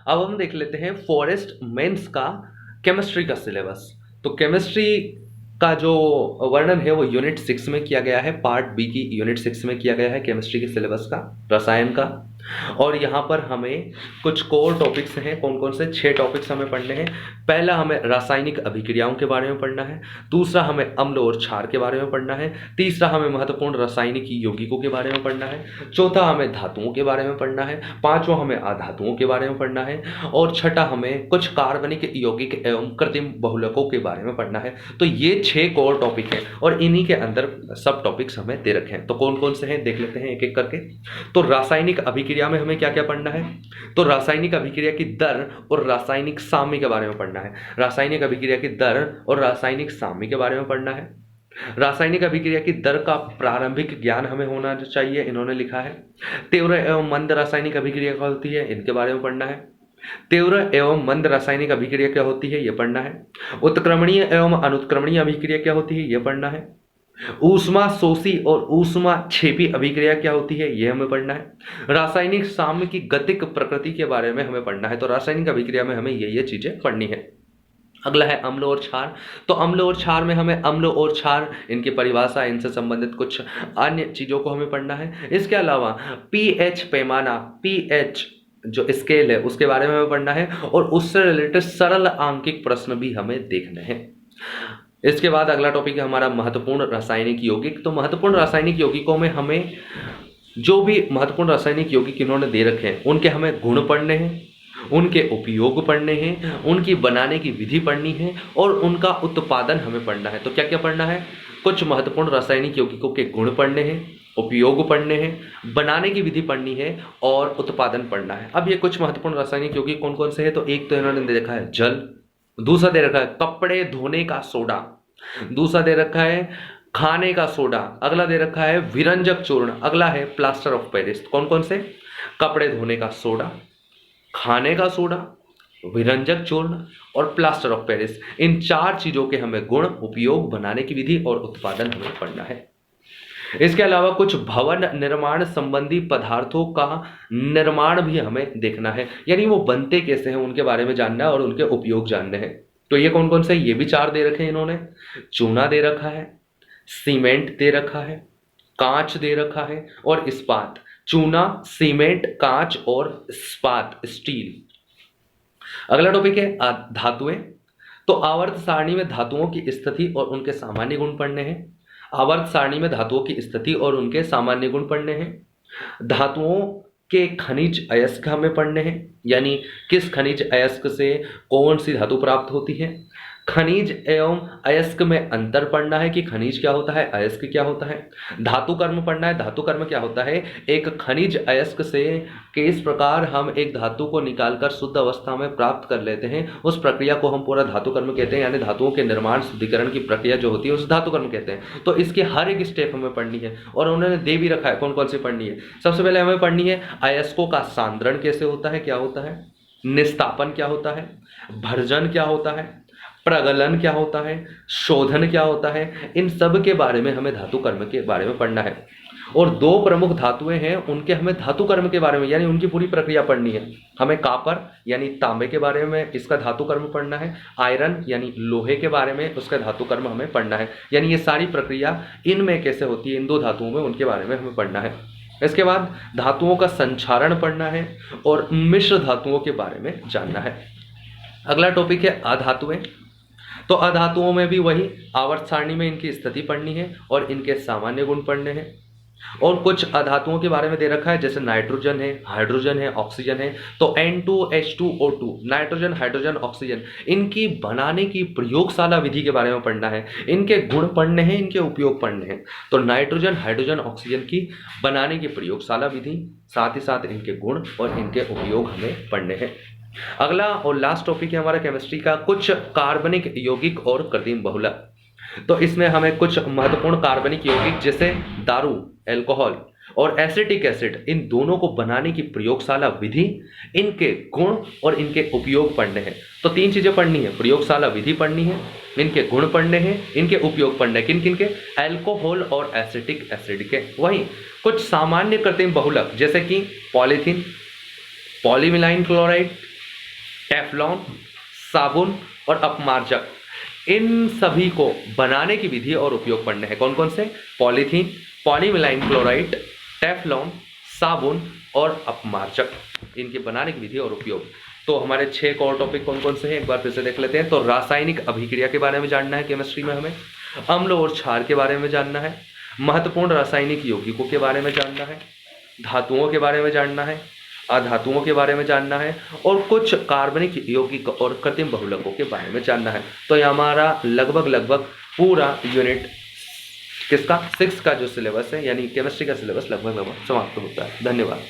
अब हम देख लेते हैं फॉरेस्ट मेंस का केमिस्ट्री का सिलेबस। तो केमिस्ट्री का जो वर्णन है वो यूनिट 6 में किया गया है, पार्ट बी की यूनिट 6 में किया गया है केमिस्ट्री के सिलेबस का, रसायन का। और यहाँ पर हमें कुछ कोर टॉपिक्स हैं, कौन कौन से 6 टॉपिक्स हमें पढ़ने हैं। पहला हमें रासायनिक अभिक्रियाओं के बारे में पढ़ना है, दूसरा हमें अम्ल और क्षार के बारे में पढ़ना है, तीसरा हमें महत्वपूर्ण रासायनिक यौगिकों के बारे में पढ़ना है, चौथा हमें धातुओं के बारे में पढ़ना है, पांचवा हमें अधातुओं के बारे में पढ़ना है, और छठा हमें कुछ कार्बनिक यौगिक एवं कृत्रिम बहुलकों के बारे में पढ़ना है। तो ये 6 कोर टॉपिक हैं और इन्हीं के अंदर सब टॉपिक्स हमें दे रखे हैं। तो कौन कौन से हैं देख लेते हैं एक एक करके। तो रासायनिक अभिक्रिया में हमें क्या क्या पढ़ना है। तो रासायनिक अभिक्रिया की दर और रासायनिक साम्य के बारे में पढ़ना है। रासायनिक अभिक्रिया की दर और रासायनिक साम्य के बारे में पढ़ना है। रासायनिक अभिक्रिया की दर का प्रारंभिक ज्ञान हमें होना चाहिए, इन्होंने लिखा है। तीव्र एवं मंद रासायनिक अभिक्रिया क्या होती है, इनके बारे में पढ़ना है। तीव्र एवं मंद रासायनिक अभिक्रिया क्या होती है, यह पढ़ना है। उत्क्रमणीय एवं अनुत्क्रमणीय अभिक्रिया क्या होती है, यह पढ़ना है। ऊष्मा शोषी और ऊष्मा क्षेपी अभिक्रिया क्या होती है, यह हमें पढ़ना है। रासायनिक साम्य की गतिक प्रकृति के बारे में हमें पढ़ना है। तो रासायनिक अभिक्रिया में हमें ये चीजें पढ़नी है। अगला है अम्ल और क्षार। तो अम्ल और क्षार में हमें अम्ल और क्षार, इनकी परिभाषा, इनसे संबंधित कुछ अन्य चीजों को हमें पढ़ना है। इसके अलावा पीएच पैमाना, पीएच जो स्केल है उसके बारे में हमें पढ़ना है, और उससे रिलेटेड सरल आंकिक प्रश्न भी हमें देखने हैं। इसके बाद अगला टॉपिक है हमारा महत्वपूर्ण रासायनिक यौगिक। तो महत्वपूर्ण रासायनिक यौगिकों में हमें जो भी महत्वपूर्ण रासायनिक यौगिक इन्होंने दे रखे हैं उनके हमें गुण पढ़ने हैं, उनके उपयोग पढ़ने हैं, उनकी बनाने की विधि पढ़नी है, और उनका उत्पादन हमें पढ़ना है। तो क्या क्या पढ़ना है, कुछ महत्वपूर्ण रासायनिक यौगिकों के गुण पढ़ने हैं, उपयोग पढ़ने हैं, बनाने की विधि पढ़नी है, और उत्पादन पढ़ना है। अब ये कुछ महत्वपूर्ण रासायनिक यौगिक कौन कौन से हैं। तो एक तो इन्होंने दे रखा है जल, दूसरा दे रखा है कपड़े धोने का सोडा, दूसरा दे रखा है खाने का सोडा, अगला दे रखा है विरंजक चूर्ण, अगला है प्लास्टर ऑफ पेरिस। कौन कौन से, कपड़े धोने का सोडा, खाने का सोडा, विरंजक चूर्ण और प्लास्टर ऑफ पेरिस। इन 4 चीजों के हमें गुण, उपयोग, बनाने की विधि और उत्पादन हमें पढ़ना है। इसके अलावा कुछ भवन निर्माण संबंधी पदार्थों का निर्माण भी हमें देखना है, यानी वो बनते कैसे हैं उनके बारे में जानना है और उनके उपयोग जानने हैं। तो ये कौन कौन से, ये भी 4 दे रखे हैं इन्होंने। चूना दे रखा है, सीमेंट दे रखा है, कांच दे रखा है और इस्पात। चूना, सीमेंट, कांच और इस्पात, स्टील। अगला टॉपिक है धातुएं। तो आवर्त सारणी में धातुओं की स्थिति और उनके सामान्य गुण पढ़ने हैं। आवर्त सारणी में धातुओं की स्थिति और उनके सामान्य गुण पढ़ने हैं। धातुओं के खनिज अयस्क हमें पढ़ने हैं, यानी किस खनिज अयस्क से कौन सी धातु प्राप्त होती है। खनिज एवं अयस्क में अंतर पढ़ना है कि खनिज क्या होता है, अयस्क क्या होता है। धातु कर्म पढ़ना है, धातु कर्म क्या होता है, एक खनिज अयस्क से किस प्रकार हम एक धातु को निकालकर शुद्ध अवस्था में प्राप्त कर लेते हैं, उस प्रक्रिया को हम पूरा धातु कर्म कहते हैं। यानी धातुओं के निर्माण शुद्धिकरण की प्रक्रिया जो होती है उस धातु कर्म कहते हैं। तो इसके हर एक स्टेप हमें पढ़नी है और उन्होंने दे भी रखा है कौन कौन सी पढ़नी है। सबसे पहले हमें पढ़नी है अयस्कों का सांद्रण कैसे होता है, क्या होता है, निस्तापन क्या होता है, भर्जन क्या होता है, प्रगलन क्या होता है, शोधन क्या होता है। इन सब के बारे में हमें धातु कर्म के बारे में पढ़ना है। और 2 प्रमुख धातुएं हैं, उनके हमें धातु कर्म के बारे में यानी उनकी पूरी प्रक्रिया पढ़नी है। हमें कॉपर यानी तांबे के बारे में इसका धातु कर्म पढ़ना है। आयरन यानी लोहे के बारे में उसका धातु कर्म हमें पढ़ना है। यानी ये सारी प्रक्रिया इनमें कैसे होती है, इन 2 धातुओं में, उनके बारे में हमें पढ़ना है। इसके बाद धातुओं का संचारण पढ़ना है और मिश्र धातुओं के बारे में जानना है। अगला टॉपिक है अधातुएं। तो अधातुओं में भी वही आवर्त सारणी में इनकी स्थिति पढ़नी है और इनके सामान्य गुण पढ़ने हैं। और कुछ अधातुओं के बारे में दे रखा है, जैसे नाइट्रोजन है, हाइड्रोजन है, ऑक्सीजन है। तो N2H2O2, नाइट्रोजन, हाइड्रोजन, ऑक्सीजन, इनकी बनाने की प्रयोगशाला विधि के बारे में पढ़ना है। इनके गुण पढ़ने हैं, इनके उपयोग पढ़ने हैं। तो नाइट्रोजन, हाइड्रोजन, ऑक्सीजन की बनाने की प्रयोगशाला विधि, साथ ही साथ इनके गुण और इनके उपयोग हमें पढ़ने हैं। अगला और लास्ट टॉपिक है हमारा केमिस्ट्री का कुछ कार्बनिक यौगिक और कृत्रिम बहुलक। तो इसमें हमें कुछ महत्वपूर्ण कार्बनिक यौगिक जैसे दारू, एल्कोहल और एसिटिक एसिड, इन दोनों को बनाने की प्रयोगशाला विधि, इनके गुण और इनके उपयोग पढ़ने हैं। तो 3 चीजें पढ़नी है, प्रयोगशाला विधि पढ़नी है, इनके गुण पढ़ने हैं, इनके उपयोग पढ़ने हैं। किन किन के, एल्कोहल और एसिटिक एसिड के। वहीं कुछ सामान्य कृत्रिम बहुलक जैसे कि पॉलीथीन, पॉलीविनाइल क्लोराइड, टेफ्लॉन, साबुन और अपमार्जक, इन सभी को बनाने की विधि और उपयोग पढ़ने हैं। कौन कौन से? पॉलीथीन, पॉलीविनाइल क्लोराइड, टेफ्लॉन, साबुन और अपमार्जक, इनके बनाने की विधि और उपयोग। तो हमारे 6 और टॉपिक कौन कौन से हैं एक बार फिर से देख लेते हैं। तो रासायनिक अभिक्रिया के बारे में जानना है केमिस्ट्री में हमें, अम्ल और क्षार के बारे में जानना है, महत्वपूर्ण रासायनिक यौगिकों के बारे में जानना है, धातुओं के बारे में जानना है, अधातुओं के बारे में जानना है और कुछ कार्बनिक यौगिक और कृत्रिम बहुलकों के बारे में जानना है। तो ये हमारा लगभग पूरा यूनिट किसका 6 का जो सिलेबस है यानी केमिस्ट्री का सिलेबस लगभग समाप्त होता है। धन्यवाद।